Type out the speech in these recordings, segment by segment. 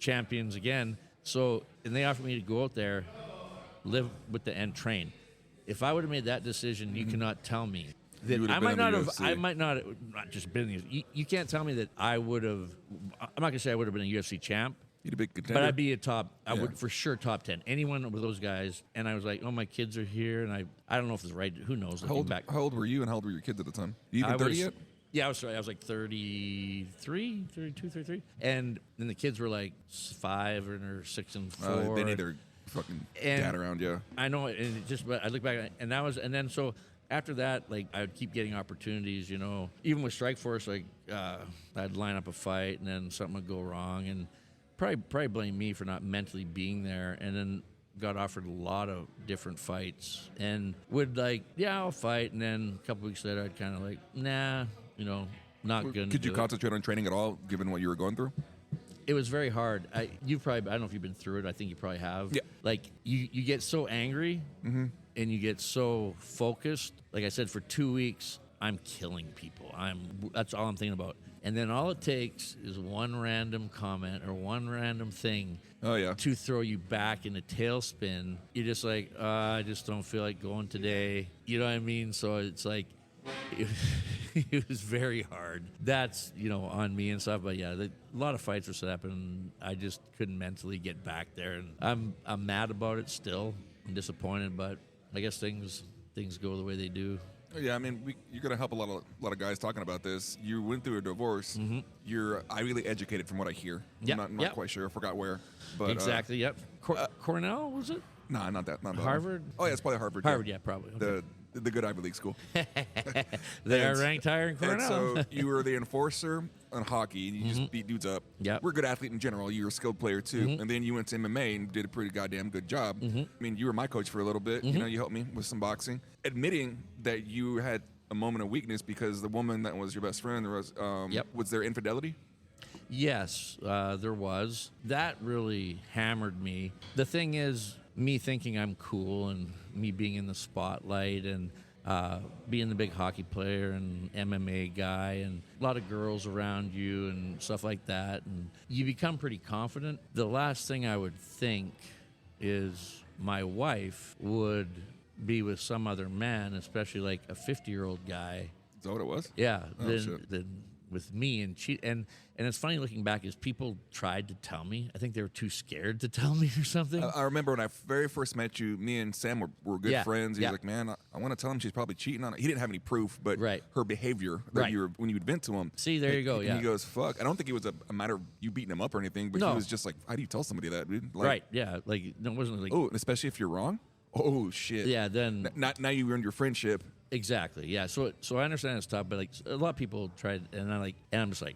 champions again. So, and they offered me to go out there, live with the and train. If I would have made that decision, you cannot tell me that I might not have. I might not just been. You can't tell me that I would have. I'm not gonna say I would have been a UFC champ. You'd a big contender. But I'd be a top. I would for sure top 10. Anyone with those guys. And I was like, oh, my kids are here, and I don't know if it's right. Who knows? How old were you, and how old were your kids at the time? You even 30 yet? Yeah, I was like 33, 32, 33. And then the kids were like 5 or 6 and 4. They need their fucking dad around, yeah. I know, and it just, but I look back, and that was, and then so after that, like, I would keep getting opportunities, you know. Even with Strikeforce, like, I'd line up a fight, and then something would go wrong, and probably blame me for not mentally being there, and then got offered a lot of different fights, and would like, yeah, I'll fight, and then a couple weeks later, I'd kind of like, nah, you know, not good. Could you concentrate on training at all, given what you were going through? It was very hard. I don't know if you've been through it. I think you probably have. Yeah. Like, you get so angry, and you get so focused. Like I said, for 2 weeks, I'm killing people. That's all I'm thinking about. And then all it takes is one random comment or one random thing to throw you back in a tailspin. You're just like, I just don't feel like going today. You know what I mean? So it's like, it was very hard. That's, you know, on me and stuff. But yeah, a lot of fights were set up, and I just couldn't mentally get back there. And I'm mad about it still. I'm disappointed, but I guess things go the way they do. Yeah, I mean, you're going to help a lot of guys talking about this. You went through a divorce. Mm-hmm. You're Ivy League educated, from what I hear. Yep. I'm not quite sure. I forgot where. But exactly. Yep. Cornell, was it? No, not that. Not Harvard. Oh yeah, it's probably Harvard. Harvard, yeah, probably. Okay. The good Ivy League school. They are ranked higher in Cornell. And so you were the enforcer on hockey, and you just beat dudes up. Yep. We're a good athlete in general. You're a skilled player too, and then you went to MMA and did a pretty goddamn good job. I mean, you were my coach for a little bit. You know, you helped me with some boxing. Admitting that you had a moment of weakness because the woman that was your best friend, was there infidelity? Yes, there was. That really hammered me. The thing is, me thinking I'm cool and me being in the spotlight and being the big hockey player and MMA guy and a lot of girls around you and stuff like that, and you become pretty confident. The last thing I would think is my wife would be with some other man, especially like a 50-year-old guy. Is that what it was? Yeah. Then with me and cheat, and it's funny looking back is people tried to tell me. I think they were too scared to tell me or something. I remember when I very first met you, me and Sam were good friends. He was like, man, I want to tell him she's probably cheating on it. He didn't have any proof, but her behavior that when you would vent to him. See, there you go. And he goes, fuck. I don't think it was a matter of you beating him up or anything, but he was just like, how do you tell somebody that, dude? Like, right, yeah. Like, no, it wasn't like... Oh, especially if you're wrong? Oh, shit. Yeah, then... Now you ruined your friendship. Exactly, yeah. So I understand it's tough, but like a lot of people tried, and I'm just like,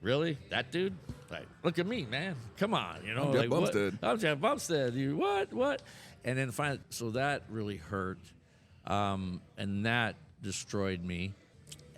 really? That dude? Like, look at me, man. Come on, you know. I'm Geoff Bumstead. I'm Geoff Bumstead. You what? And then finally, so that really hurt, and that destroyed me.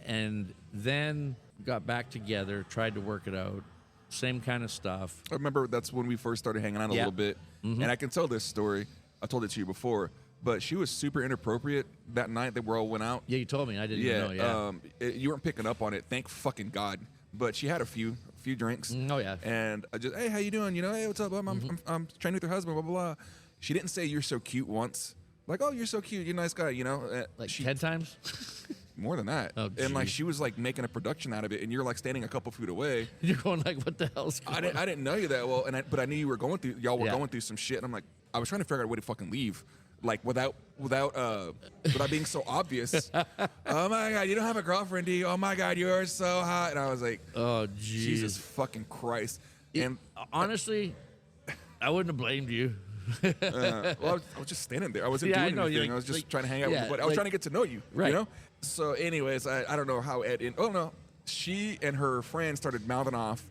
And then got back together, tried to work it out. Same kind of stuff. I remember that's when we first started hanging out a little bit, and I can tell this story. I told it to you before. But she was super inappropriate that night that we all went out. Yeah, you told me. I didn't know. Yeah, you weren't picking up on it. Thank fucking God. But she had a few drinks. Oh yeah. And I just, hey, how you doing? You know, hey, what's up? I'm training with your husband. Blah blah blah. She didn't say you're so cute once. Like, oh, you're so cute. You're a nice guy. You know, like 10 times. More than that. Oh, and like she was like making a production out of it, and you're like standing a couple feet away. You're going like, what the hell's going on? I didn't know you that well, but I knew you were going through. Y'all were going through some shit. And I'm like, I was trying to figure out a way to fucking leave. Like without being so obvious. Oh my God, you don't have a girlfriend, do you? Oh my God, you're so hot. And I was like, oh geez. Jesus fucking Christ. And honestly, I wouldn't have blamed you. Well, I was just standing there. I wasn't doing anything. I was just trying to hang out with you. I was trying to get to know you. Right. You know? So anyways, I don't know how Ed. She and her friend started mouthing off,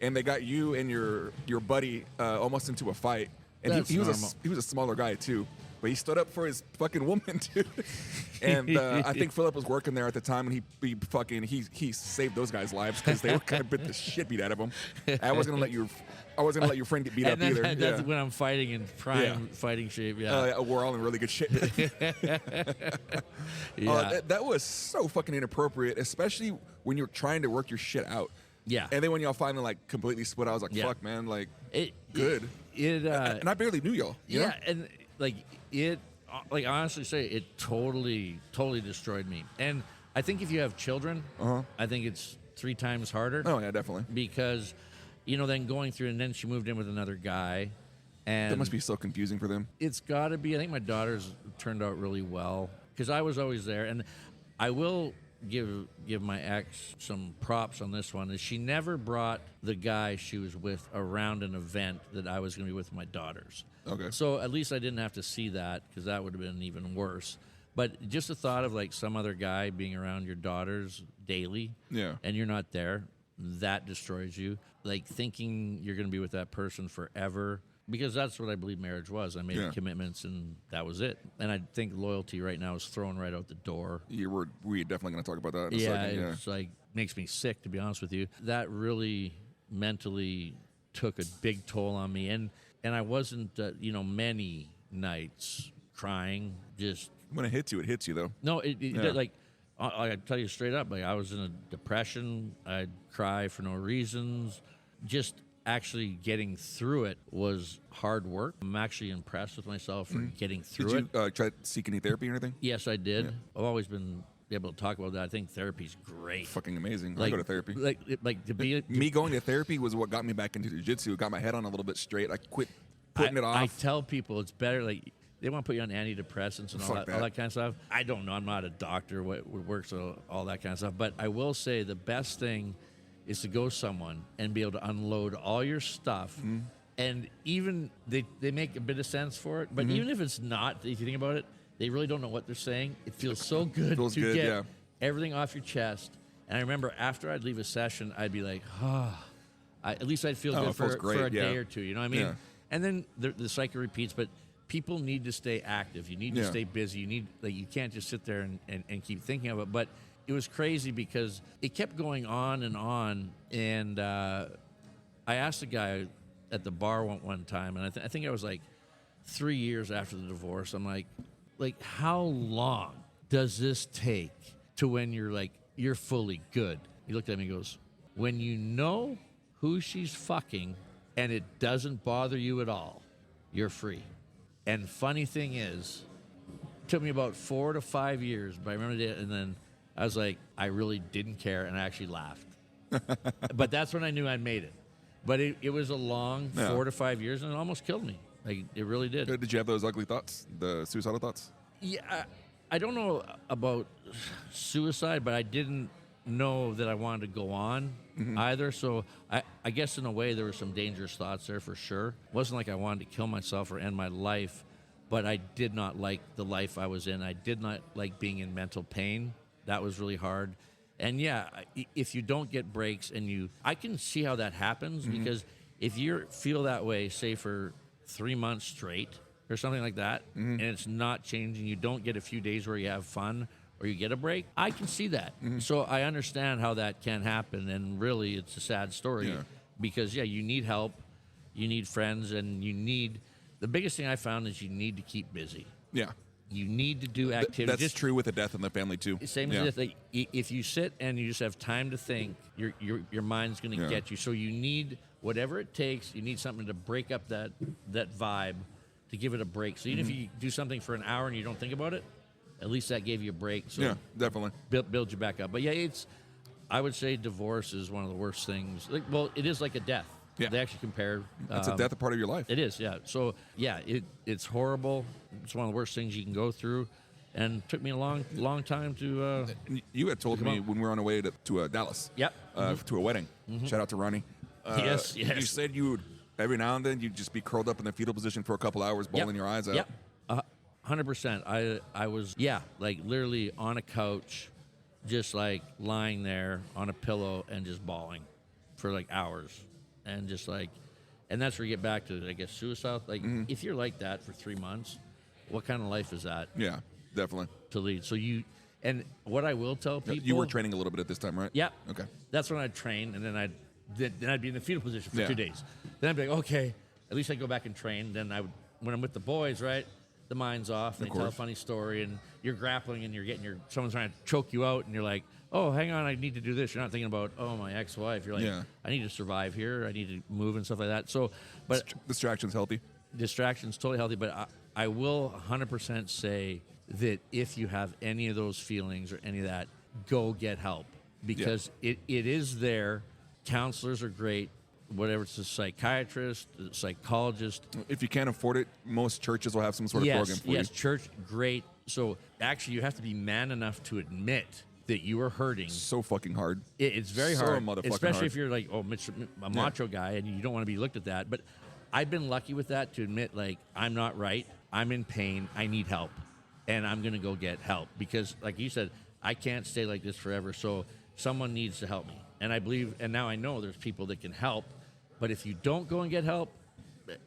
and they got you and your buddy almost into a fight. And he was a smaller guy too. But he stood up for his fucking woman, dude. And I think Philip was working there at the time, and he saved those guys' lives because they were kind of bit the shit beat out of them. I wasn't gonna let your friend get beat up either. That's when I'm fighting in prime fighting shape. Yeah, we're all in really good shape. That was so fucking inappropriate, especially when you're trying to work your shit out. Yeah. And then when y'all finally like completely split, I was like, fuck, man, like good. And I barely knew y'all. You know? And like honestly say it totally destroyed me. And I think if you have children, I think it's 3 times harder. Oh yeah, definitely. Because, then going through, and then she moved in with another guy. And that must be so confusing for them. It's got to be. I think my daughter's turned out really well because I was always there. And I will give my ex some props on this one. Is she never brought the guy she was with around an event that I was going to be with my daughters. Okay. So at least I didn't have to see that because that would have been even worse. But just the thought of like some other guy being around your daughters daily, and you're not there, that destroys you. Like thinking you're going to be with that person forever. Because that's what I believe marriage was. I made commitments, and that was it. And I think loyalty right now is thrown right out the door. We're definitely going to talk about that in a second. Yeah, it's like makes me sick, to be honest with you. That really mentally took a big toll on me. And I wasn't, many nights crying. Just when it hits you, though. No, like I tell you straight up, like I was in a depression. I'd cry for no reasons. Just actually getting through it was hard work. I'm actually impressed with myself for getting through it. Did you try to seek any therapy or anything? Yes, I did. Yeah. I've always been able to talk about that. I think therapy's great. Fucking amazing. I go to therapy. Like to be me going to therapy was what got me back into jiu-jitsu. It got my head on a little bit straight. I quit putting it off. I tell people it's better. Like they want to put you on antidepressants and all that kind of stuff. I don't know. I'm not a doctor. What works, all that kind of stuff. But I will say the best thing is to go someone and be able to unload all your stuff. And even they make a bit of sense for it. But even if it's not, if you think about it, they really don't know what they're saying. It feels so good to get everything off your chest. And I remember after I'd leave a session, I'd be like, at least I'd feel good for a day or two. You know what I mean? Yeah. And then the cycle repeats. But people need to stay active. You need to stay busy. You can't just sit there and keep thinking of it. But it was crazy because it kept going on. And I asked a guy at the bar one time, and I think I was like 3 years after the divorce. I'm like, how long does this take to when you're fully good? He looked at me and goes, when you know who she's fucking and it doesn't bother you at all, you're free. And funny thing is, it took me about 4 to 5 years, but I remember it, and then I was like, I really didn't care, and I actually laughed. But that's when I knew I'd made it. But it was a long 4 to 5 years, and it almost killed me. Like, it really did. Did you have those ugly thoughts, the suicidal thoughts? Yeah, I don't know about suicide, but I didn't know that I wanted to go on either. So I guess in a way there were some dangerous thoughts there for sure. It wasn't like I wanted to kill myself or end my life, but I did not like the life I was in. I did not like being in mental pain. That was really hard. And yeah, if you don't get breaks I can see how that happens because if you feel that way, say for 3 months straight or something like that, and it's not changing, you don't get a few days where you have fun or you get a break, I can see that. So I understand how that can happen, and really it's a sad story because, you need help, you need friends, and the biggest thing I found is you need to keep busy. Yeah. You need to do activities. That's true with a death in the family too. Same as this. If you sit and you just have time to think, your mind's going to get you. So you need whatever it takes. You need something to break up that vibe, to give it a break. So even if you do something for an hour and you don't think about it, at least that gave you a break. So definitely build you back up. But I would say divorce is one of the worst things. It is like a death. Yeah. They actually compare. It's a death, a part of your life. It is, yeah. So, it's horrible. It's one of the worst things you can go through. And it took me a long time to... you had told me when we were on our way to Dallas. Yep. To a wedding. Shout out to Ronnie. Yes. You said you would, every now and then, you'd just be curled up in the fetal position for a couple hours, bawling your eyes out. Yep. 100%. I was, literally on a couch, just lying there on a pillow and just bawling for hours. And just and that's where you get back to, I guess, suicide. If you're like that for 3 months, what kind of life is that? Yeah, definitely. To lead. So and what I will tell people. You were training a little bit at this time, right? Yeah. Okay. That's when I'd train, and then I'd be in the fetal position for 2 days. Then I'd be like, okay, at least I go back and train. Then when I'm with the boys, right, the mind's off, and they tell a funny story, and you're grappling, and someone's trying to choke you out, and you're like, oh, hang on, I need to do this. You're not thinking about, oh, my ex-wife. You're like, I need to survive here. I need to move and stuff like that. So, but distraction's healthy. Distraction's totally healthy, but I will 100% say that if you have any of those feelings or any of that, go get help, because it is there. Counselors are great. Whatever, it's a psychiatrist, a psychologist. If you can't afford it, most churches will have some sort of program for you. Yes, church, great. So actually, you have to be man enough to admit that you are hurting. So fucking hard. It's very hard, especially hard. if you're like, a macho guy, and you don't want to be looked at that. But I've been lucky with that to admit, like, I'm not right. I'm in pain. I need help, and I'm going to go get help because, like you said, I can't stay like this forever. So someone needs to help me. And I believe, and now I know there's people that can help. But if you don't go and get help,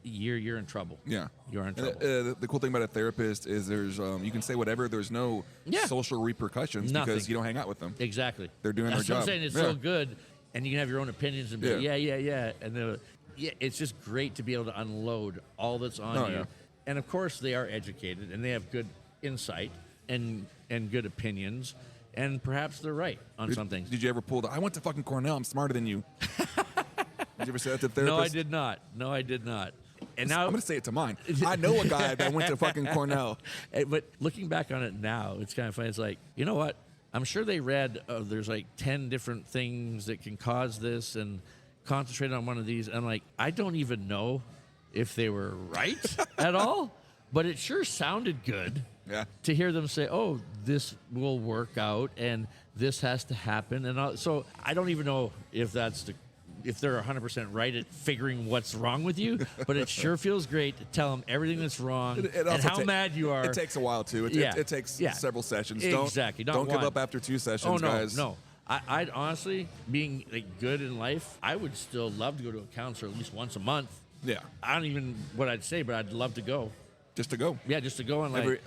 you're in trouble. Yeah, you're in trouble. The cool thing about a therapist is there's you can say whatever. There's no social repercussions because you don't hang out with them. Exactly. They're doing their job. I'm saying. It's so good, and you can have your own opinions and be and it's just great to be able to unload all that's on you. Yeah. And of course, they are educated and they have good insight and good opinions. And perhaps they're right on some things. Did you ever pull I went to fucking Cornell, I'm smarter than you. Did you ever say that to the therapist? No, I did not. And now I'm going to say it to mine. I know a guy that went to fucking Cornell. But looking back on it now, it's kind of funny. It's like, you know what? I'm sure they read there's like 10 different things that can cause this and concentrate on one of these. I'm like, I don't even know if they were right at all, but it sure sounded good. Yeah. To hear them say, "Oh, this will work out, and this has to happen," and all, so I don't even know if they're 100% right at figuring what's wrong with you, but it sure feels great to tell them everything that's wrong and how mad you are. It takes a while too. It takes several sessions. Exactly. Don't give up after 2 sessions, guys. No. I'd honestly, being like good in life, I would still love to go to a counselor at least once a month. Yeah. I don't even what I'd say, but I'd love to go. Just to go. Yeah, just to go and like,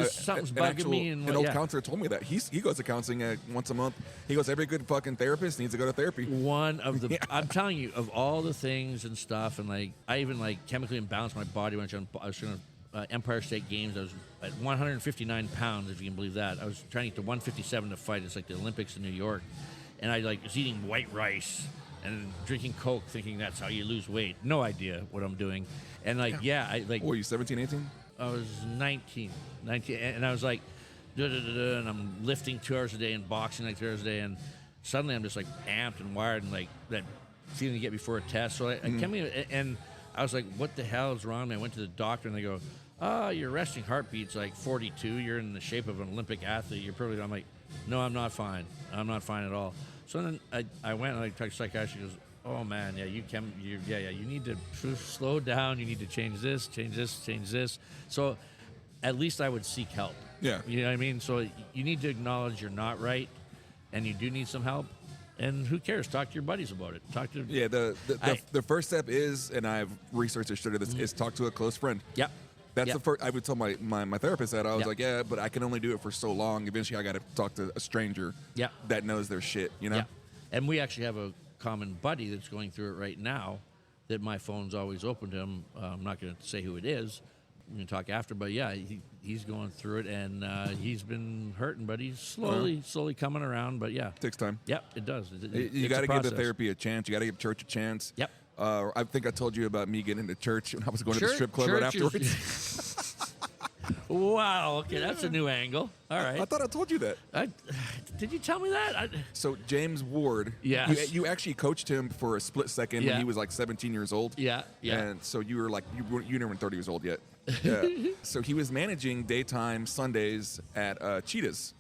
something's bugging me. And an old counselor told me that. He goes to counseling once a month. He goes, every good fucking therapist needs to go to therapy. One of the, I'm telling you, of all the things and stuff, and like, I even like chemically imbalanced my body when I was trying to Empire State Games. I was at 159 pounds, if you can believe that. I was trying to get to 157 to fight. It's like the Olympics in New York. And I like was eating white rice and drinking Coke, thinking that's how you lose weight. No idea what I'm doing. And like, I like. Were you 17, 18? I was 19, and I was like, and I'm lifting 2 hours a day and boxing like 2 hours a day, and suddenly I'm just like amped and wired and like that feeling you get before a test. So I came in, and I was like, what the hell is wrong? And I went to the doctor, and they go, your resting heartbeat's like 42. You're in the shape of an Olympic athlete. You're perfect. I'm like, no, I'm not fine. I'm not fine at all. So then I went and I talked to a psychiatrist. She goes, oh man, you need to slow down. You need to change this. So at least I would seek help. Yeah. You know what I mean? So you need to acknowledge you're not right and you do need some help. And who cares? Talk to your buddies about it. The first step is, and I've researched and studied this, is talk to a close friend. Yep. That's the first. I would tell my therapist that. I was like, yeah, but I can only do it for so long. Eventually, I got to talk to a stranger that knows their shit, you know? Yeah. And we actually have a common buddy that's going through it right now that my phone's always open to him. I'm not going to say who it is. We can talk after, but yeah, he's going through it, and he's been hurting, but he's slowly coming around, but yeah. It takes time. Yep, it does. You got to give the therapy a chance. You got to give church a chance. Yep. I think I told you about me getting into church when I was going to the strip club right afterwards. Wow, okay, that's a new angle. All right. I thought I told you that. Did you tell me that? So James Ward, you actually coached him for a split second when he was like 17 years old. Yeah. And so you were like, you never 30 years old yet. So he was managing daytime Sundays at Cheetahs.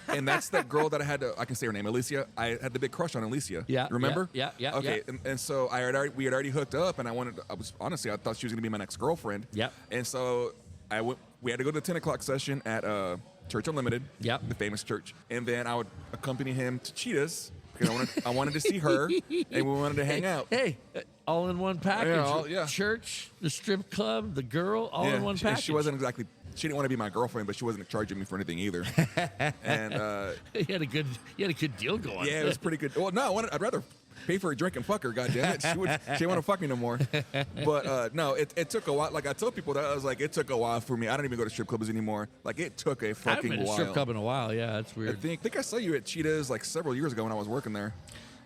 And that's that girl that I can say her name, Alicia. I had the big crush on Alicia. Yeah. Remember? Yeah. Okay. Yeah. And so we had already hooked up, and I thought she was going to be my next girlfriend. Yeah. And so we had to go to the 10 o'clock session at Church Unlimited, the famous church. And then I would accompany him to Cheetahs because I wanted to see her, and we wanted to hang out. Hey, all in one package. Yeah. Church, the strip club, the girl, all in one package. She wasn't exactly. She didn't want to be my girlfriend, but she wasn't charging me for anything either. And you had a good deal going. Yeah, it was pretty good. Well, no, I'd rather pay for a drink and fuck her. Goddamn it, she didn't want to fuck me no more. But no, it took a while. Like I told people that I was like, it took a while for me. I don't even go to strip clubs anymore. Like it took a fucking I haven't been to while. a strip club in a while. Yeah, that's weird. I think I saw you at Cheetah's like several years ago when I was working there.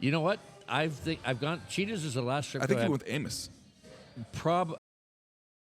You know what? I've gone. Cheetah's is the last strip I club. think you went with Amos.